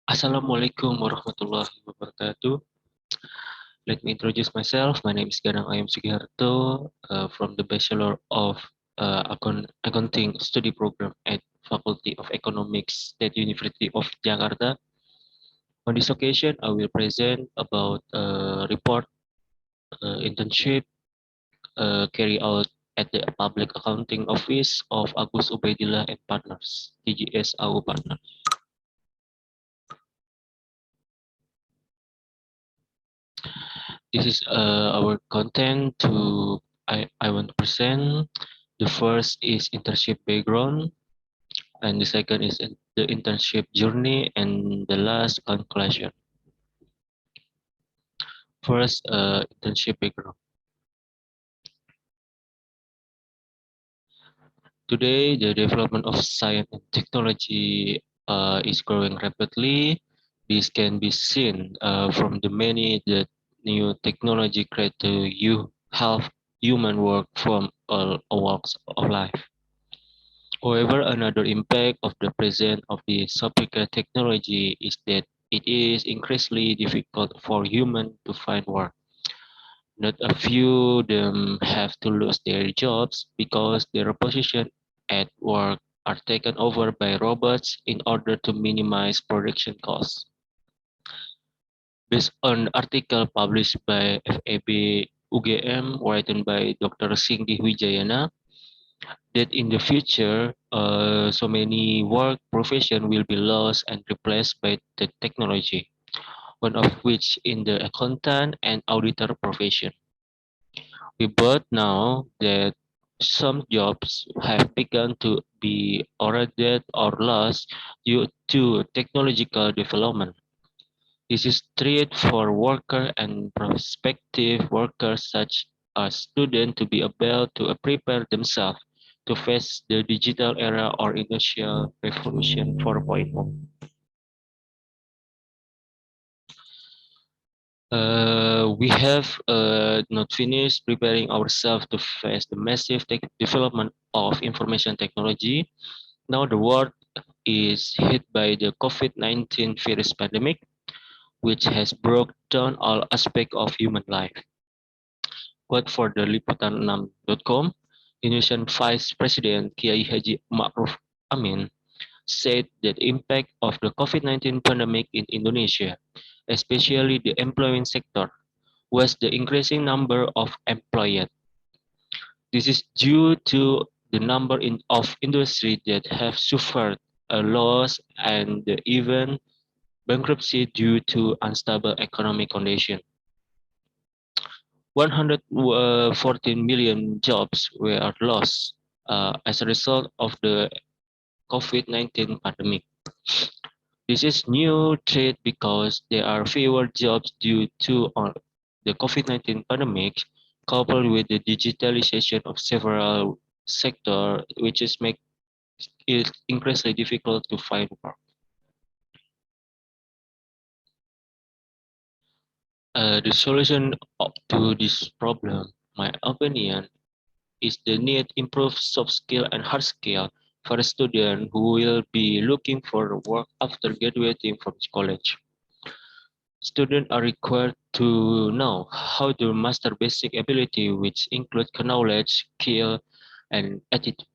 Assalamualaikum warahmatullahi wabarakatuh. Let me introduce myself. My name is Ganang Ayam Sugiharto from the Bachelor of Accounting Study Program at Faculty of Economics, State University of Jakarta. On this occasion, I will present about a report internship carried out at the Public Accounting Office of Agus Ubaidillah and Partners, TGS AU Partners. This is our content I want to present. The first is internship background, and the second is the internship journey, and the last conclusion. First, internship background. Today, the development of science and technology is growing rapidly. This can be seen from the many the new technology create to you help human work from all walks of life. However, another impact of the presence of the sophisticated technology is that it is increasingly difficult for humans to find work. Not a few of them have to lose their jobs because their position at work are taken over by robots in order to minimize production costs. Based on article published by FAB UGM written by Dr. Singgi Wijayana, that in the future, so many work profession will be lost and replaced by the technology, one of which in the accountant and auditor profession. We both know that some jobs have begun to be eroded or lost due to technological development. This is true for worker and prospective workers such as students to be able to prepare themselves to face the digital era or industrial revolution 4.0. We have not finished preparing ourselves to face the massive development of information technology. Now the world is hit by the COVID-19 virus pandemic, which has broke down all aspects of human life. Quote for the Liputan6.com, Indonesian Vice President Kiai Haji Ma'ruf Amin said that the impact of the COVID-19 pandemic in Indonesia, especially the employment sector, was the increasing number of employed. This is due to the number of industries that have suffered a loss and even bankruptcy due to unstable economic conditions. 114 million jobs were lost as a result of the COVID-19 pandemic. This is new threat because there are fewer jobs due to the COVID-19 pandemic, coupled with the digitalization of several sectors, which is make it increasingly difficult to find work. The solution to this problem, my opinion, is the need improve soft skill and hard skill for a student who will be looking for work after graduating from college. Students are required to know how to master basic ability which include knowledge, skill, and attitude.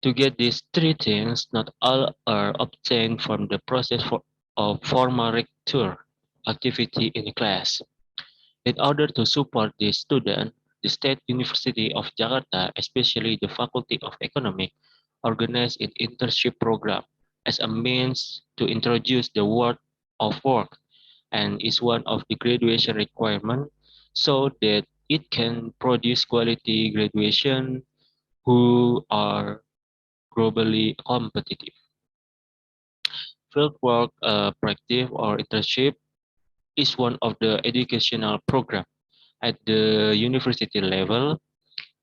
To get these three things, not all are obtained from the process of formal lecture activity in class. In order to support the student, the State University of Jakarta, especially the Faculty of Economics, organized an internship program as a means to introduce the world of work and is one of the graduation requirements so that it can produce quality graduation who are globally competitive. Fieldwork practice or internship is one of the educational programs at the university level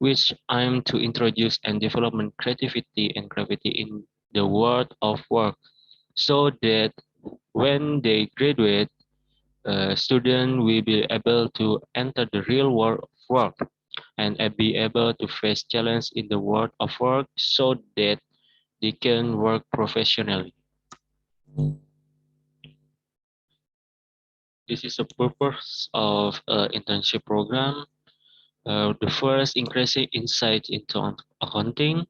which aim to introduce and development creativity and gravity in the world of work so that when they graduate, students will be able to enter the real world of work and be able to face challenge in the world of work so that they can work professionally. This is the purpose of internship program. The first, increasing insight into accounting.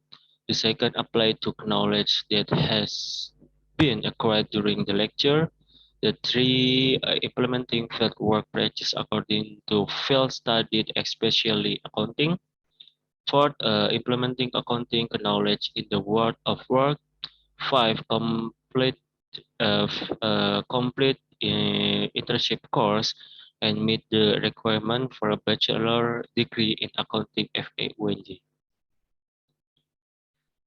The second, apply to knowledge that has been acquired during the lecture. The three, implementing field work practice according to field studied, especially accounting. Fourth, implementing accounting knowledge in the world of work. Five, complete internship course and meet the requirement for a bachelor degree in accounting FA-UNJ.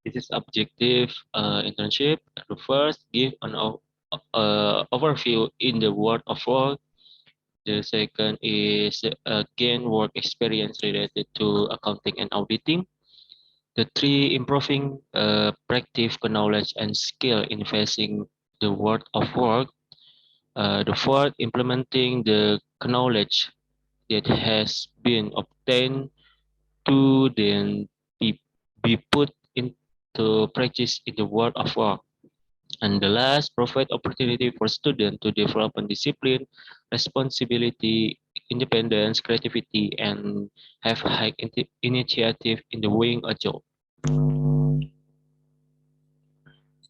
This is objective internship. The first, give an overview in the world of work. The second is gain work experience related to accounting and auditing. The three, improving practice knowledge and skill in facing the world of work. The fourth, implementing the knowledge that has been obtained to then be, be put into practice in the world of work. And the last, provide opportunity for students to develop a discipline, responsibility, independence, creativity, and have high initiative in doing a job.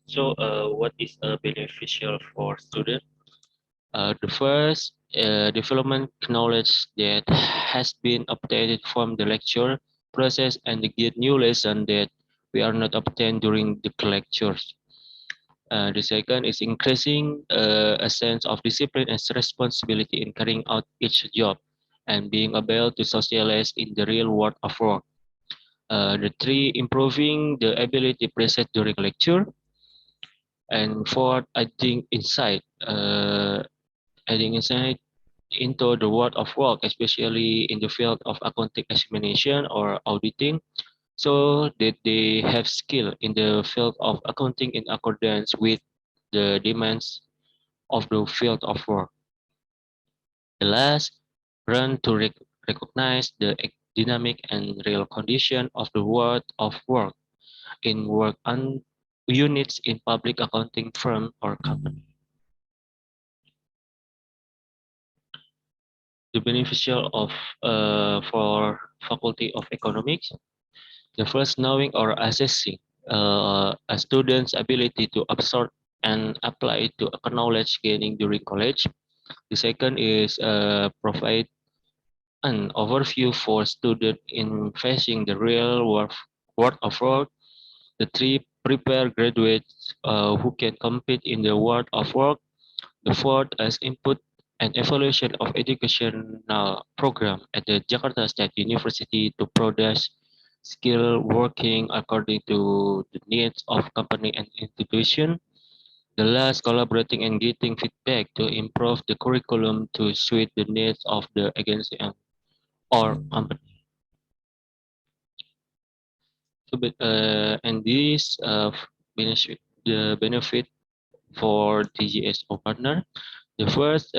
So, what is beneficial for students? The first, development knowledge that has been obtained from the lecture process and get new lesson that we are not obtained during the lectures. The second is increasing a sense of discipline and responsibility in carrying out each job and being able to socialize in the real world of work. The three, improving the ability present during lecture. And fourth, adding insight into the world of work, especially in the field of accounting examination or auditing, so that they have skill in the field of accounting in accordance with the demands of the field of work. The last, run to recognize the dynamic and real condition of the world of work in work and units in public accounting firm or company. The beneficial of for Faculty of Economics. The first, knowing or assessing a student's ability to absorb and apply to knowledge gaining during college. The second is provide an overview for student in facing the real world of work. The three, prepare graduates who can compete in the world of work. The fourth, as input and evaluation of educational program at the Jakarta State University to produce skill working according to the needs of company and institution. The last, collaborating and getting feedback to improve the curriculum to suit the needs of the agency or company. So, and this benefit, the benefit for TGSO partner. The first,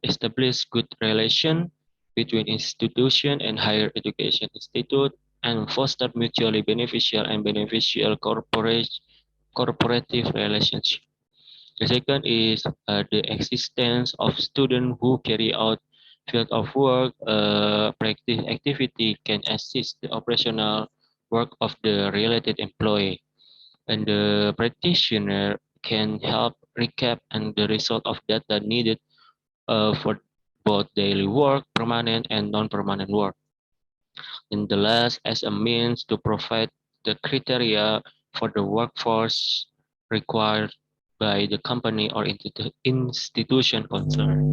establish good relation between institution and higher education institute and foster mutually beneficial and beneficial corporative relationship. The second is the existence of students who carry out field of work practice activity can assist the operational work of the related employee, and the practitioner can help recap and the result of data needed for both daily work, permanent and non-permanent work. And the last, as a means to provide the criteria for the workforce required by the company or institution concerned.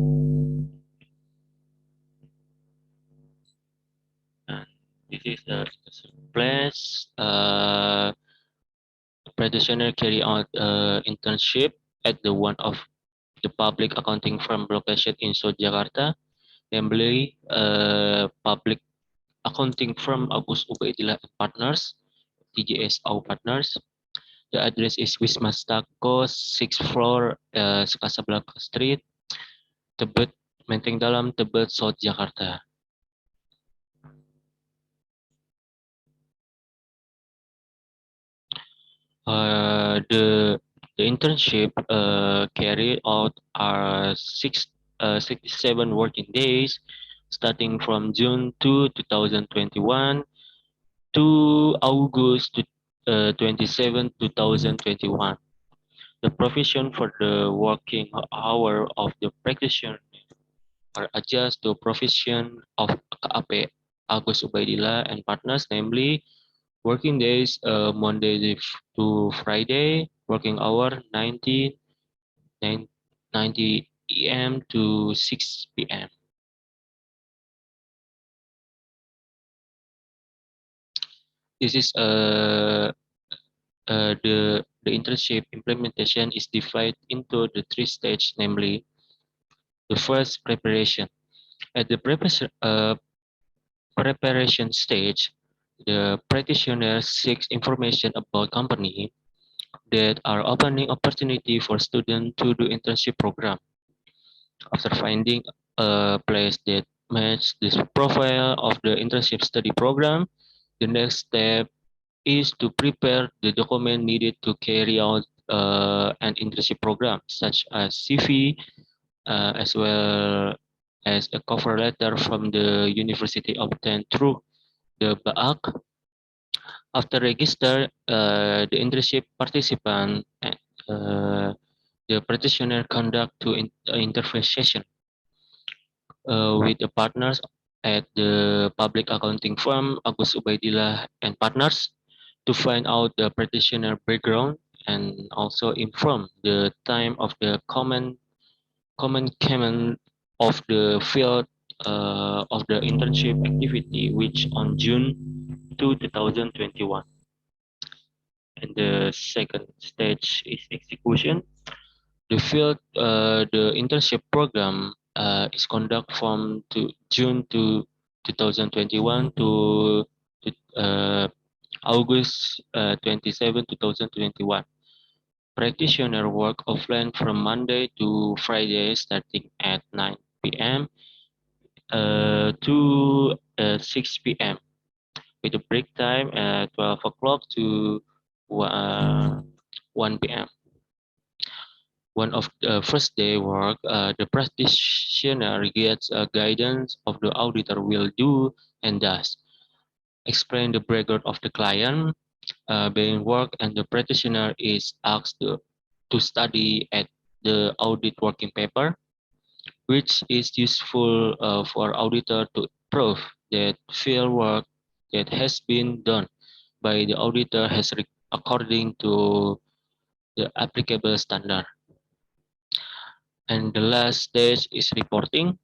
And this is the place. Practitioner carry out internship at the one of the public accounting firm located in South Jakarta, namely public accounting firm Agus Ubaidillah and Partners, TJSO Partners. The address is Wisma Stako, 6th floor, Casablanca Street, Tebet, Menteng Dalam, Tebet, South Jakarta. The internship carried out are 67 working days, starting from June 2, 2021 to August 27, 2021. The provision for the working hour of the practitioner are adjust to provision of KAP Agus Ubaidillah and partners, namely working days Monday to Friday, working hour 90 a.m. to 6 p.m. This is the internship implementation is divided into the three stages, namely the first preparation. At the preparation stage, the practitioner seeks information about company that are opening opportunity for students to do internship program. After finding a place that matches this profile of the internship study program, the next step is to prepare the document needed to carry out an internship program, such as CV, as well as a cover letter from the university obtained through the BAAC. After register, the internship participant, the practitioner conduct interview session with the partners at the public accounting firm Agus Ubaidillah and Partners to find out the practitioner background and also inform the time of the common of the field of the internship activity, which on June 2, 2021. And the second stage is execution. The internship program is conducted from June to 2021 to August 27, 2021. Practitioner work offline from Monday to Friday starting at 9 p.m. To 6 p.m. with a break time at 12 o'clock to 1 p.m. One of the first day work, the practitioner gets guidance of the auditor will do and does. Explain the background of the client being work, and the practitioner is asked to study at the audit working paper, which is useful for auditor to prove that field work that has been done by the auditor has according to the applicable standard. And the last stage is reporting.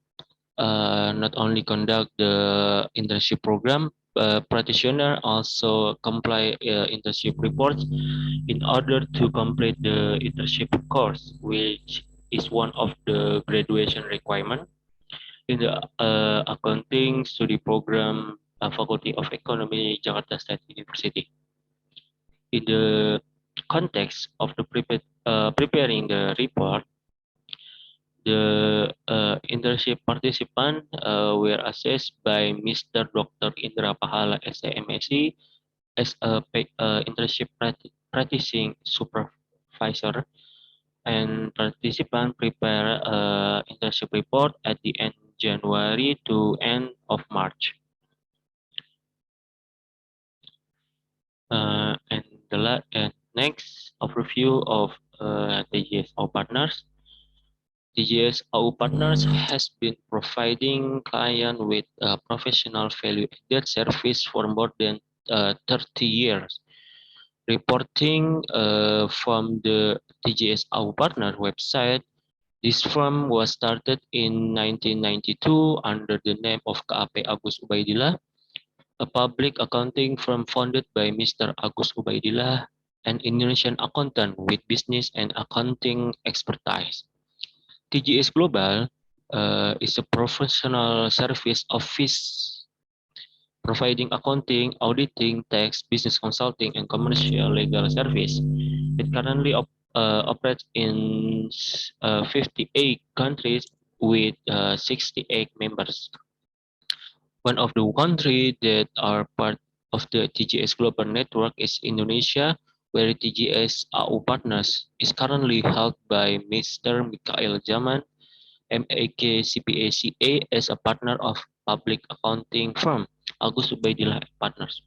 Not only conduct the internship program, practitioner also comply internship reports in order to complete the internship course, which is one of the graduation requirement in the accounting study program, Faculty of Economy, Jakarta State University. In the context of the preparing the report, the internship participant were assessed by Mr. Dr. Indra Pahala SMSC as a internship practicing supervisor, and participant prepare internship report at the end January to end of March. And next overview of TGS partners. TGS Partners has been providing client with professional value-added service for more than 30 years. Reporting from the TGS Partner website, this firm was started in 1992 under the name of KAP Agus Ubaidillah, a public accounting firm founded by Mr. Agus Ubaidillah, an Indonesian accountant with business and accounting expertise. TGS Global is a professional service office providing accounting, auditing, tax, business consulting, and commercial legal service. It currently operates in 58 countries with 68 members. One of the countries that are part of the TGS Global Network is Indonesia, where TGS AU Partners is currently held by Mr. Mikael Zaman, MAK CPA as a partner of public accounting firm Agus Ubaidillah Partners.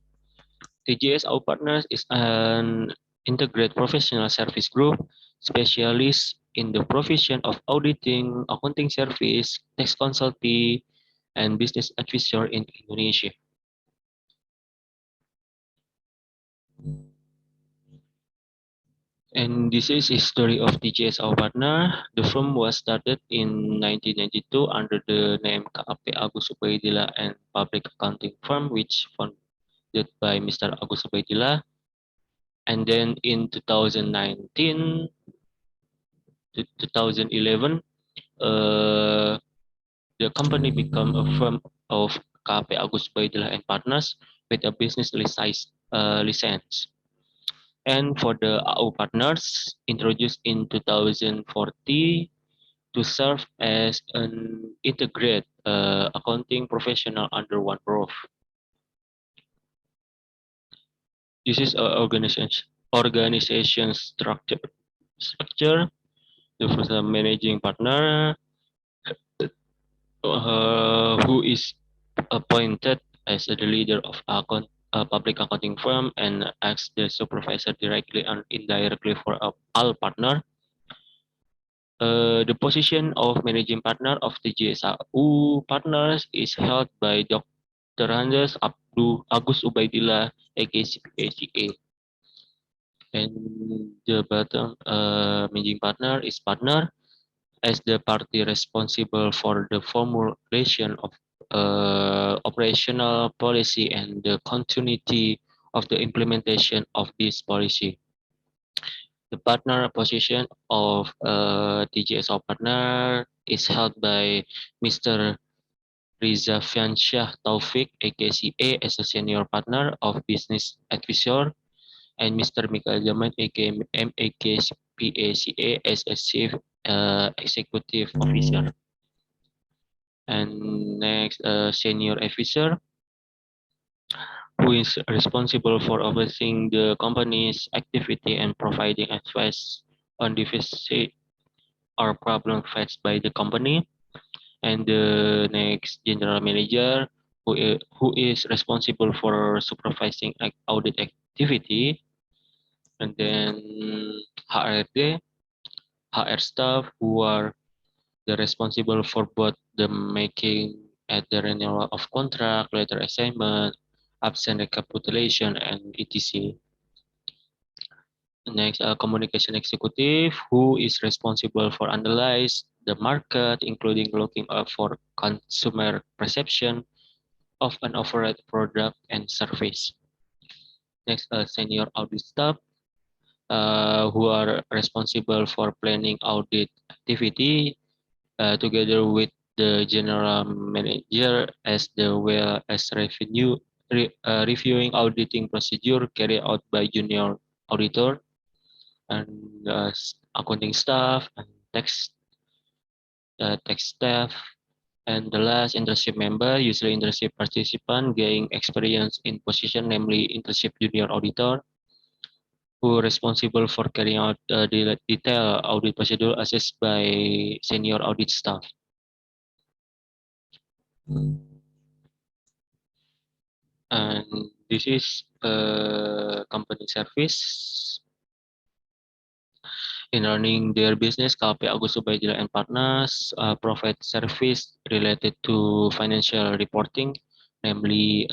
TJSO Partners is an integrated professional service group specialist in the provision of auditing, accounting service, tax consulting, and business advisory in Indonesia. And this is history of TJSO Partner. The firm was started in 1992 under the name KAP Agus Ubaidillah and Public Accounting Firm, which founded by Mr. Agus Ubaidillah. And then in 2019 to 2011, the company became a firm of KAP Agus Ubaidillah and Partners with a business license. And for the AU partners, introduced in 2014 to serve as an integrated accounting professional under one roof. This is an organization structure. The first managing partner who is appointed as the leader of a public accounting firm and acts the supervisor directly and indirectly for all partner. The position of managing partner of the GSAU partners is held by Dr. Handes Agus Ubaidillah, aka CPA. And the bottom managing partner is partner as the party responsible for the formulation of operational policy and the continuity of the implementation of this policy. The partner position of TGSO partner is held by Mr. Riza Fiansyah Taufik, AKCA, as a senior partner of business advisor, and Mr. Mikael Zaman, aka MAKPACA, as a chief executive officer. And next, senior officer, who is responsible for overseeing the company's activity and providing advice on deficit or problem faced by the company. And the next, general manager, who is responsible for supervising audit activity. And then HRD, HR staff, who are the responsible for both the making at the renewal of contract, letter assignment, absent recapitulation, and etc. Next, communication executive, who is responsible for analyze the market, including looking up for consumer perception of an offered product and service. Next, senior audit staff, who are responsible for planning audit activity together with the general manager as well as reviewing auditing procedure carried out by junior auditor and accounting staff and tax staff. And the last, internship member, usually internship participant gain experience in position, namely internship junior auditor, who responsible for carrying out the detailed audit procedure assessed by senior audit staff. And this is company service. In running their business, KP Agus Ubaidillah and Partners provide service related to financial reporting, namely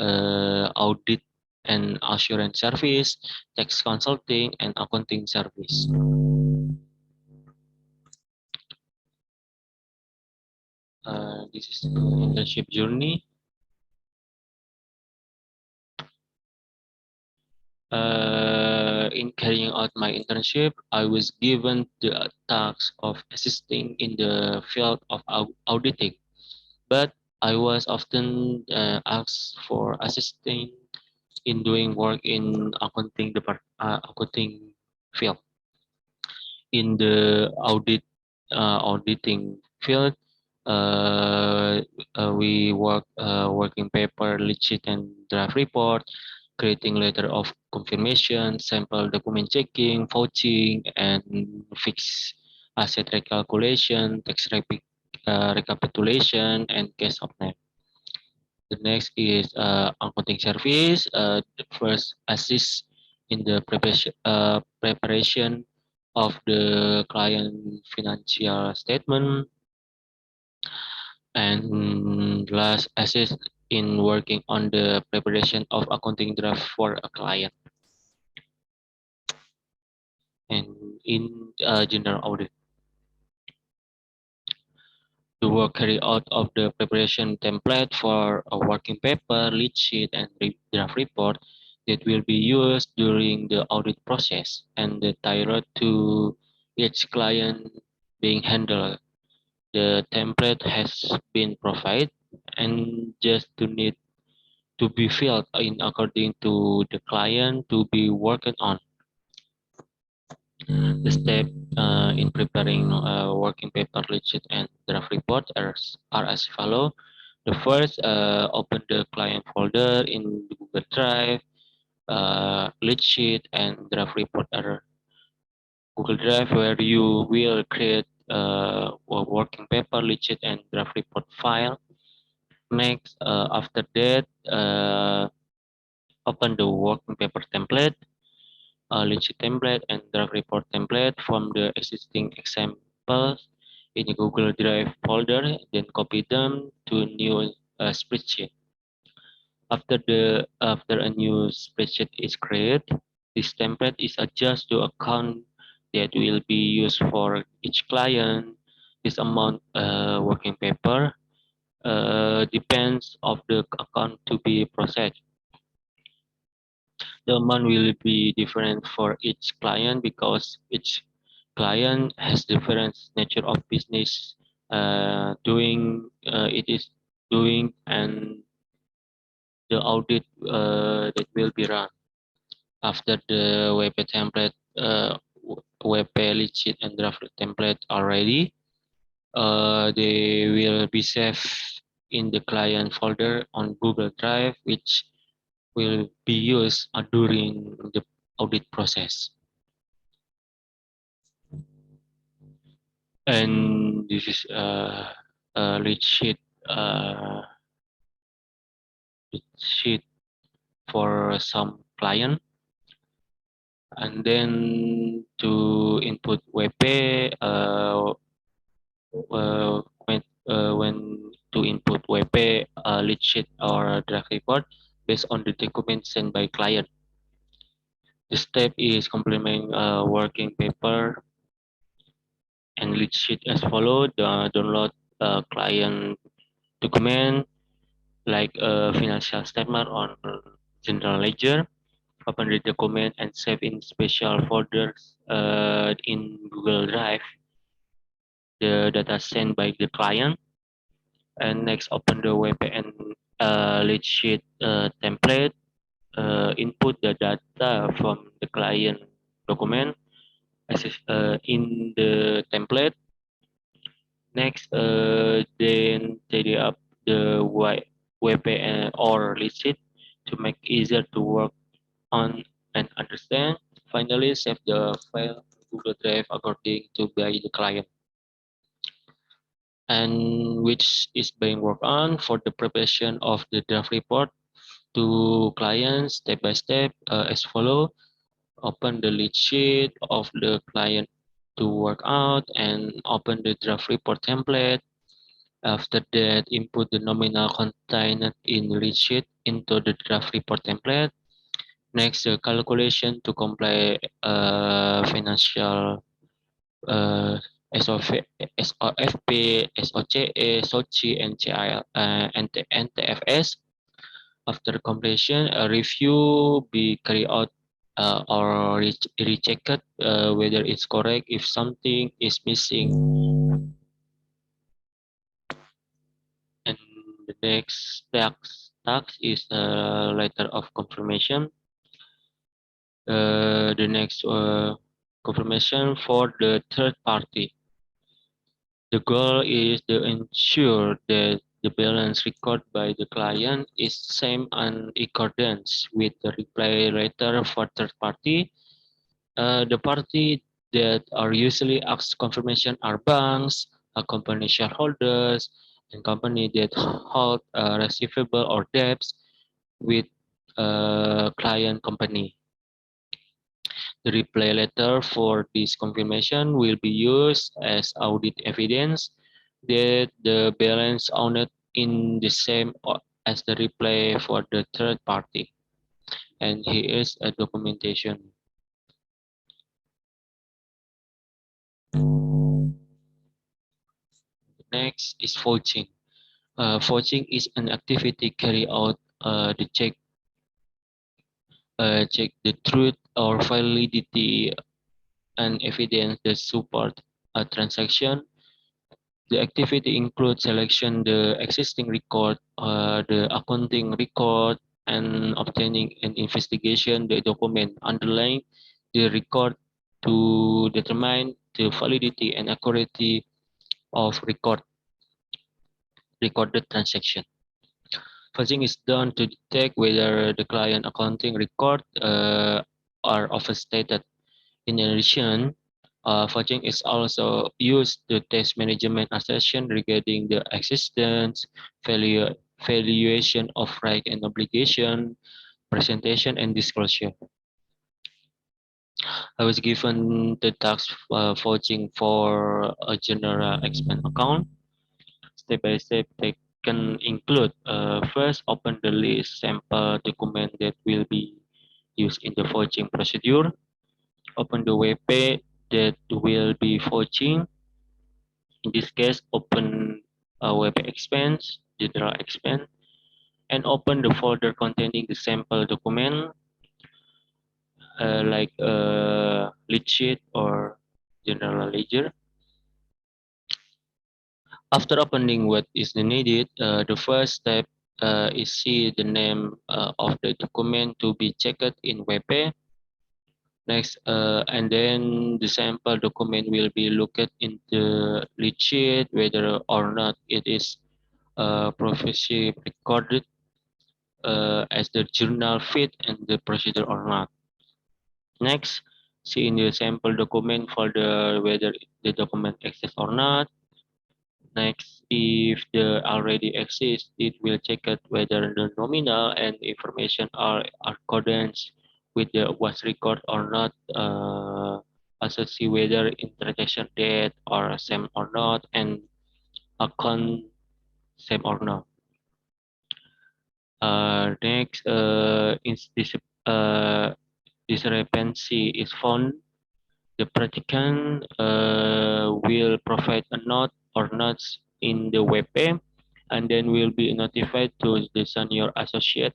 audit and assurance service, tax consulting, and accounting service. This is the internship journey. In carrying out my internship, I was given the task of assisting in the field of auditing, but I was often asked for assisting in doing work in accounting field. In the auditing field, we working paper, lead sheet, and draft report, creating letter of confirmation, sample document checking, vouching, and fixed asset recalculation, tax recapitulation, and case opening. The next is accounting service. The first assist in the preparation of the client financial statement, and last assist in working on the preparation of accounting draft for a client. And in general audit, the work carried out of the preparation template for a working paper, lead sheet, and draft report that will be used during the audit process, and the tailored to each client being handled. The template has been provided and just to need to be filled in according to the client to be worked on. The step in preparing working paper, lead sheet, and draft report are as follow. The first, open the client folder in Google Drive. Lead sheet and draft report are Google Drive, where you will create a working paper, lead sheet, and draft report file. Next, after that, open the working paper template, lead sheet template, and draft report template from the existing examples in the Google Drive folder, then copy them to a new spreadsheet. After a new spreadsheet is created, this template is adjusted to account that will be used for each client. This amount working paper depends of the account to be processed. The amount will be different for each client because each client has different nature of business doing it is doing, and the audit that will be run after the WP template, WP lead sheet and draft template are ready. They will be saved in the client folder on Google Drive, which will be used during the audit process. And this is a uh, lead sheet for some client. And then to input WP, when to input WP, lead sheet or draft report based on the document sent by client. The step is complementing working paper and lead sheet as followed. Download client document like a financial statement on general ledger. Open the document and save in special folders in Google Drive the data sent by the client. And next, open the WPN lead sheet template. Input the data from the client document in the template. Next, then tidy up the WPN or lead sheet to make easier to work on and understand. Finally, save the file to Google Drive according to by the client, and which is being worked on for the preparation of the draft report to clients step by step as follow. Open the lead sheet of the client to work out and open the draft report template. After that, input the nominal contained in lead sheet into the draft report template. Next, the calculation to comply financial uh, SOF, SOFP, SOCE, SOCI, and CIL, and NTFS. After completion, a review be carried out or rechecked whether it's correct. If something is missing, and the next tax is a letter of confirmation. The next confirmation for the third party. The goal is to ensure that the balance recorded by the client is same and in accordance with the reply letter for third party. The party that are usually asked confirmation are banks, company shareholders, and company that hold receivable or debts with client company. The reply letter for this confirmation will be used as audit evidence that the balance owned in the same as the reply for the third party. And here is a documentation. Next is vouching. Vouching is an activity carried out to check the truth or validity and evidence that support a transaction. The activity includes selection the existing record, the accounting record, and obtaining an investigation the document underlying the record to determine the validity and accuracy of recorded transaction. Fuzzying is done to detect whether the client accounting record are overstated. In addition, fudging is also used to test management assertion regarding the existence, value, valuation of right and obligation, presentation, and disclosure. I was given the task vouching for a general expense account. Step by step, they can include first open the list sample document that will be used in the vouching procedure. Open the web page that will be vouching. In this case, open a web expense, general expense, and open the folder containing the sample document like lead sheet or general ledger. After opening what is needed, the first step is see the name of the document to be checked in WebPay. Next, and then the sample document will be looked in the lead sheet whether or not it is previously recorded as the journal fit and the procedure or not. Next, see in the sample document folder whether the document exists or not. Next, if the already exists, it will check out whether the nominal and information are accordance with the was record or not. Also see whether in transaction date or same or not, and account same or not. Next, is this discrepancy is found, the practicant will provide a note or notes in the web page, and then will be notified to the senior associate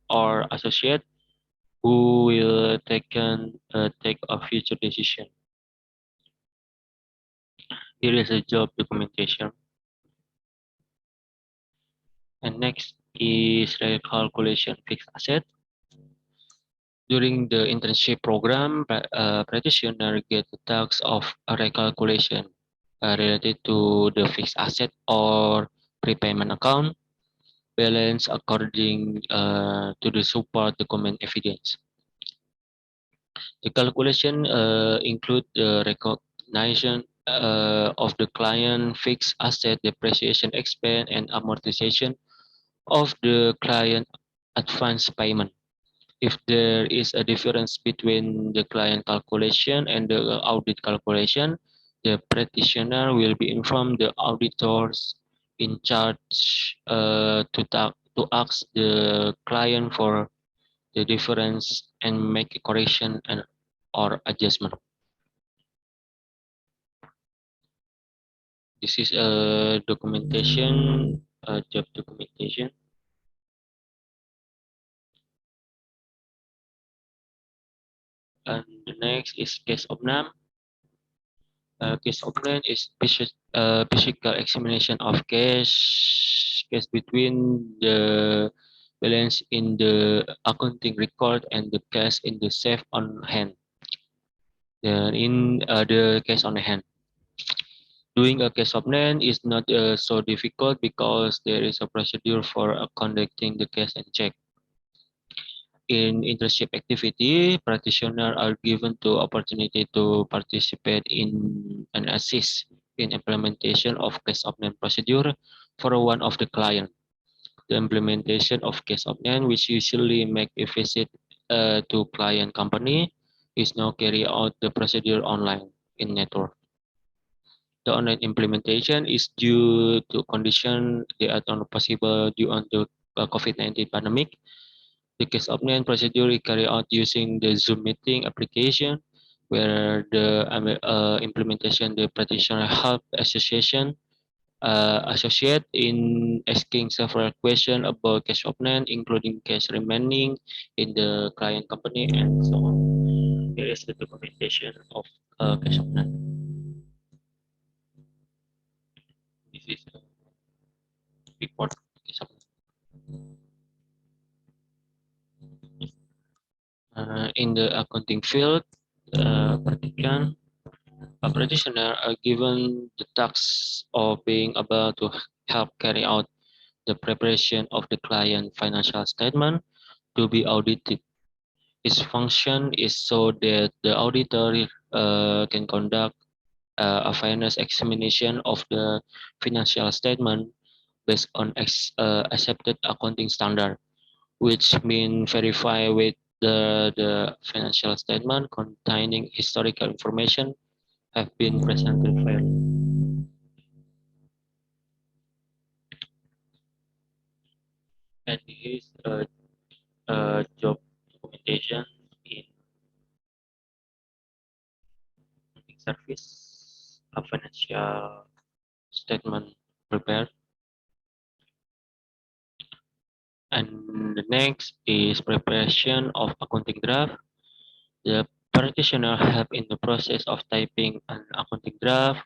or associate who will take a future decision. Here is a job documentation. And next is recalculation fixed asset. During the internship program, practitioner get the task of a recalculation related to the fixed asset or prepayment account balance according to the support document evidence. The calculation include the recognition of the client fixed asset depreciation expense and amortization of the client advance payment. If there is a difference between the client calculation and the audit calculation, the practitioner will be informed the auditors in charge to ask the client for the difference and make a correction and or adjustment. This is a documentation, job documentation. And the next is case of NAM. Case opening is physical examination of cash between the balance in the accounting record and the cash in the safe on hand. In the cash on hand, doing a cash opening is not so difficult because there is a procedure for conducting the cash and check. In internship activity, practitioners are given the opportunity to participate in and assist in implementation of case opening procedure for one of the client. The implementation of case opening, which usually make a visit to client company, is now carry out the procedure online in network. The online implementation is due to condition that are not possible due on the COVID-19 pandemic. The case opening procedure is carried out using the Zoom meeting application, where the implementation the practitioner help association associate in asking several questions about cash opening, including cash remaining in the client company and so on. Here is the documentation of cash opening. This is a report cash opening. In the accounting field, practitioner are given the task of being able to help carry out the preparation of the client financial statement to be audited. Its function is so that the auditor can conduct a fairness examination of the financial statement based on accepted accounting standard, which mean verify with the financial statement containing historical information have been presented fairly. And here is a job documentation in service, a financial statement prepared. And the next is preparation of accounting draft. The practitioner help in the process of typing an accounting draft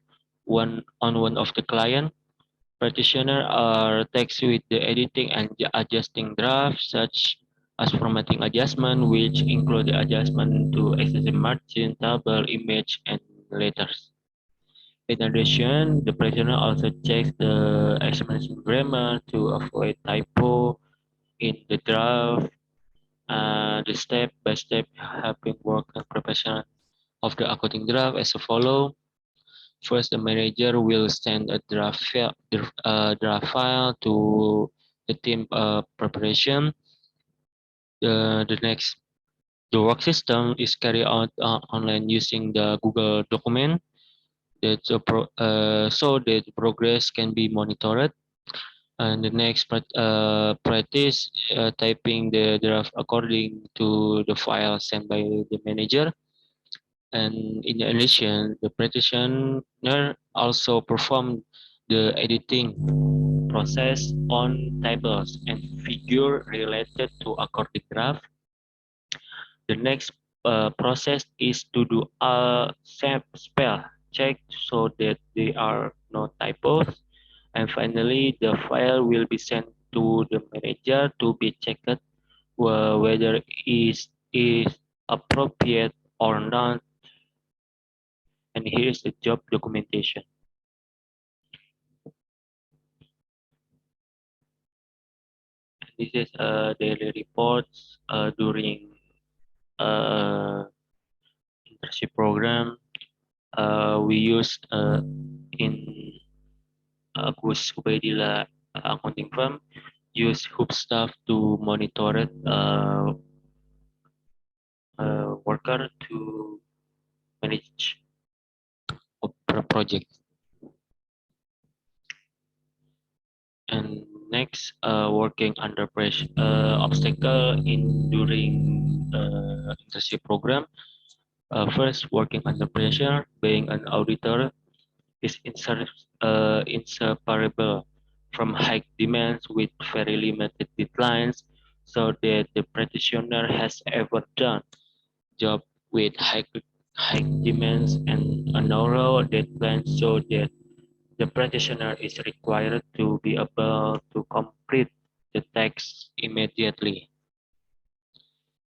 one of the client. Practitioner are text with the editing and the adjusting draft, such as formatting adjustment, which include the adjustment to excessive margin, table, image, and letters. In addition, the practitioner also checks the explanation grammar to avoid typo in the draft. The step-by-step helping work and preparation of the accounting draft as follow. First, the manager will send a draft file to the team preparation. The next, the work system is carried out online using the Google document. So that progress can be monitored. And the next practice typing the draft according to the file sent by the manager. And in addition, the practitioner also performed the editing process on tables and figure related to accounting graph. The next process is to do a spell check so that there are no typos. And finally, the file will be sent to the manager to be checked whether is appropriate or not. And here is the job documentation. This is daily reports during internship program. We use in Agus Ubaidillah accounting firm use Hoopstaff to monitor it worker to manage project. And next, working under pressure, obstacle in during internship program. First, working under pressure, being an auditor is inseparable from high demands with very limited deadlines, so that the practitioner has ever done job with high demands and a narrow deadline, so that the practitioner is required to be able to complete the text immediately.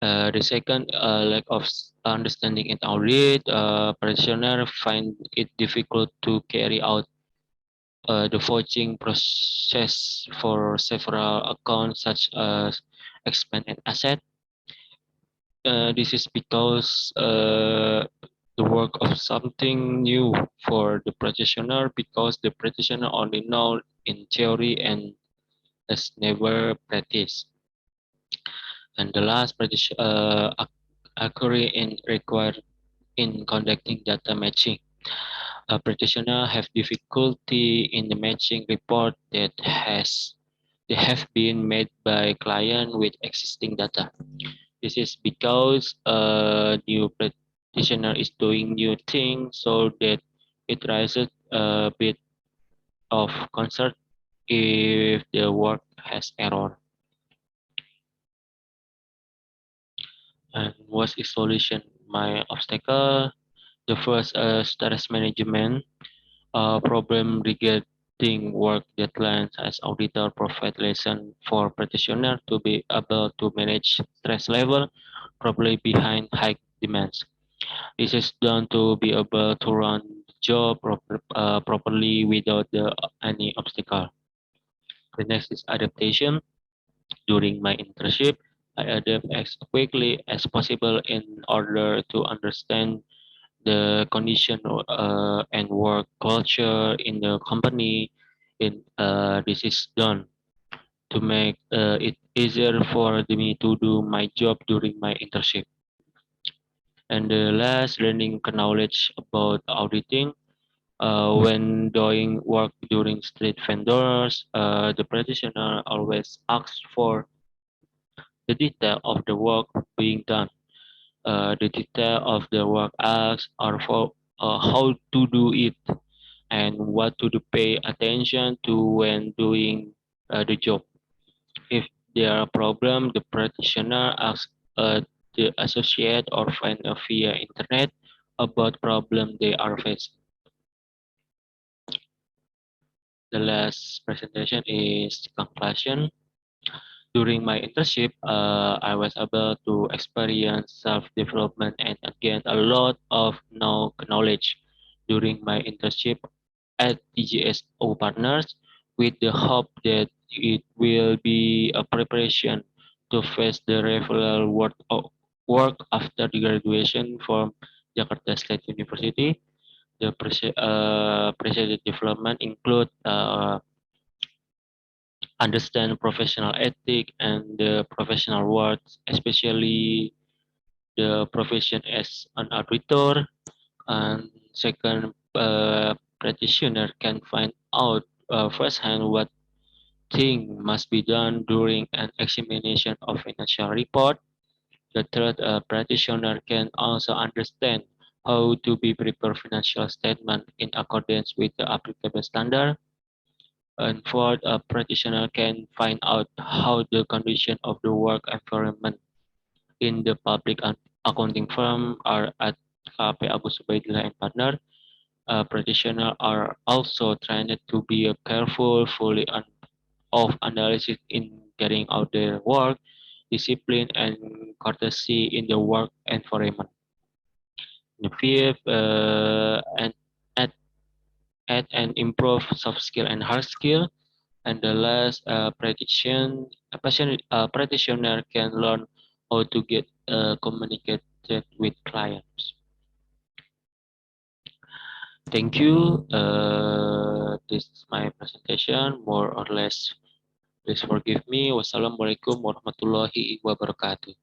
The second, lack of understanding in audit, practitioner find it difficult to carry out the vouching process for several accounts such as expense and asset. This is because the work of something new for the practitioner because the practitioner only know in theory and has never practiced. And the last accurate and required in conducting data matching. A practitioner have difficulty in the matching report that has they have been made by client with existing data. This is because a new practitioner is doing new things, so that it raises a bit of concern if the work has error. And what's the solution? My obstacle, the first stress management, problem regarding work deadlines as auditor provide lesson for practitioner to be able to manage stress level properly behind high demands. This is done to be able to run the job properly without any obstacle. The next is adaptation. During my internship, I adapt as quickly as possible in order to understand the condition and work culture in the company. This is done to make it easier for me to do my job during my internship. And the last, learning knowledge about auditing. When doing work during street vendors, the practitioner always asks for the detail of the work being done. The detail of the work asks are for how to do it and what to do pay attention to when doing the job. If there are problem, the practitioner asks the associate or friend via internet about problem they are facing. The last presentation is conclusion. During my internship, I was able to experience self-development and gain a lot of knowledge during my internship at TGSO Partners with the hope that it will be a preparation to face the real work after the graduation from Jakarta State University. The preceded development include understand professional ethic and the professional words, especially the profession as an auditor. And second, practitioner can find out firsthand what thing must be done during an examination of financial report. The third, practitioner can also understand how to be prepare financial statement in accordance with the applicable standard. And fourth, a practitioner can find out how the condition of the work environment in the public accounting firm are at KP Agus Ubaidillah and Partner. Practitioners are also trained to be a careful, fully of analysis in carrying out their work, discipline, and courtesy in the work environment. The fifth, and add, add and improve soft skill and hard skill. And the last, practitioner can learn how to get communicated with clients. Thank you. This is my presentation, more or less. Please forgive me. Wassalamualaikum warahmatullahi wabarakatuh.